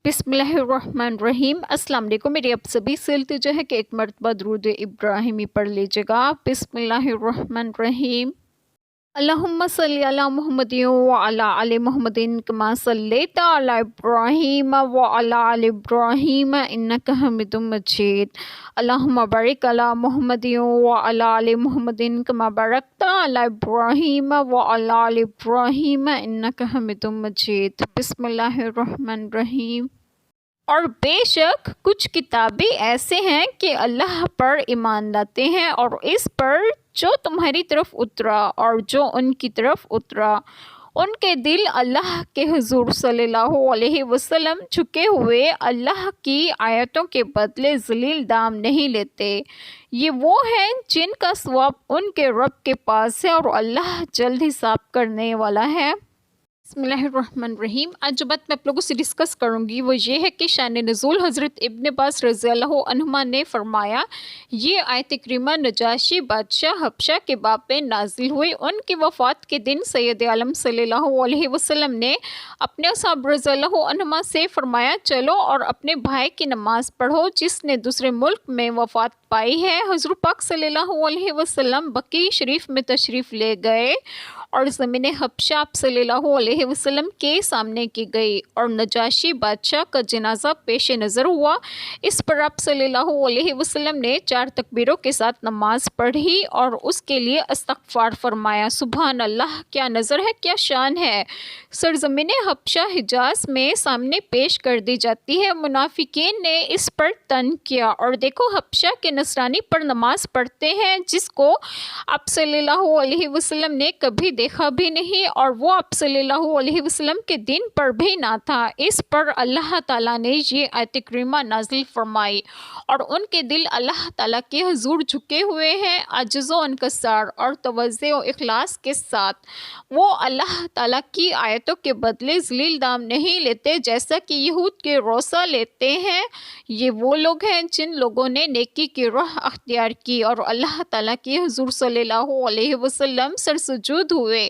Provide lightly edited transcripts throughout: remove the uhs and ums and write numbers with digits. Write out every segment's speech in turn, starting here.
बिस्मिल्लाहिर्रहमानिर्रहीम। अस्सलाम वालेकुम। मेरी आप सभी से इल्तिजा है कि एक मरतबा दुरूद इब्राहिमी पढ़ लीजिएगा। बिस्मिल्लाहिर्रहमानिर्रहीम। अल्लाहुम्मा सल्ली अला मुहम्मदिन व अला आलि मुहम्मदिन कमा सल्लैता अला इब्राहीम व अला आलि इब्राहीम इन्नका हमीदुम मजीद। अल्लाहुम्मा बारिक अला मुहम्मदिन व अला आलि मुहम्मदिन कमा बारकता अला इब्राहीम व अला आलि इब्राहीम इन्नका हमीदुम मजीद। बिस्मिल्लाहिर्रहमानिर्रहीम। और बेशक कुछ किताबें ऐसे हैं कि अल्लाह पर ईमान लाते हैं और इस पर जो तुम्हारी तरफ उतरा और जो उनकी तरफ उतरा, उनके दिल अल्लाह के हुजूर सल्लल्लाहु अलैहि वसल्लम झुके हुए अल्लाह की आयतों के बदले ज़लील दाम नहीं लेते। ये वो हैं जिनका सवाब उनके रब के पास है और अल्लाह जल्द हिसाब करने वाला है। बिस्मिल्लाहिर्रहमानिर्रहीम। आज जो बात मैं आप लोगों से डिस्कस करूंगी वो ये है कि शान नज़ूल हज़रत इब्न अब्बास रज़ियल्लाहु अन्हुमा ने फरमाया, ये आयत करीमा नजाशी बादशाह हबशा के बाप में नाजिल हुई। उनकी वफ़ात के दिन सैयद आलम सल्लल्लाहु अलैहि वसल्लम ने अपने असहाब रज़ियल्लाहु अन्हुमा से फरमाया, चलो और अपने भाई की नमाज़ पढ़ो जिसने दूसरे मुल्क में वफ़ात पाई है। हुज़ूर पाक सल्लल्लाहु अलैहि वसल्लम बकी शरीफ में तशरीफ़ ले गए और ज़मीन हबशा आप सल्लल्लाहु अलैहि वसल्लम के सामने की गई और नजाशी बादशाह का जनाजा पेश नज़र हुआ। इस पर आप सल्लल्लाहु अलैहि वसल्लम ने 4 तकबीरों के साथ नमाज पढ़ी और उसके लिए इस्तग़फ़ार फरमाया। सुभान अल्लाह, क्या नज़र है, क्या शान है। सरज़मीन हबशा हिजाज़ में सामने पेश कर दी जाती है। मुनाफिकीन ने इस पर तन किया और देखो हबशा के नसरानी पर नमाज पढ़ते हैं जिसको आप सल्लल्लाहु अलैहि वसल्लम ने कभी देखा भी नहीं और वो आप सल्लल्लाहु अलैहि वसल्लम के दिन पर भी ना था। इस पर अल्लाह ताला ने ये आयत करीमा नाजिल फरमाई और उनके दिल अल्लाह ताला के हुजूर झुके हुए हैं अज्ज़ो इनकसार और तवज़्ज़ो इखलास के साथ। वो अल्लाह ताला की आयतों के बदले ज़लील दाम नहीं लेते जैसा कि यहूद के रोज़ा लेते हैं। ये वो लोग हैं जिन लोगों ने नेकी की राह अख्तियार की और अल्लाह ताला के हुजूर सल्लल्लाहु अलैहि वसल्लम सरसुजूद हुए।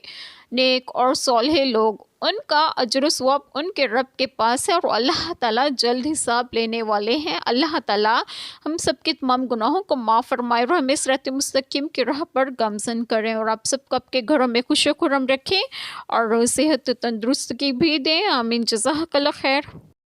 नेक और सोलह लोग, उनका अजर सवाब उनके रब के पास है और अल्लाह ताला जल्द हिसाब लेने वाले हैं। अल्लाह ताला हम सब के तमाम गुनाहों को माफ़ फरमाए और हमें सिरात मुस्तकीम की राह पर गामज़न करें और आप सबको आपके घरों में खुश खुरम रखें और सेहत तंदुरुस्ती भी दें। आमीन। जज़ाकल्लाह खैर।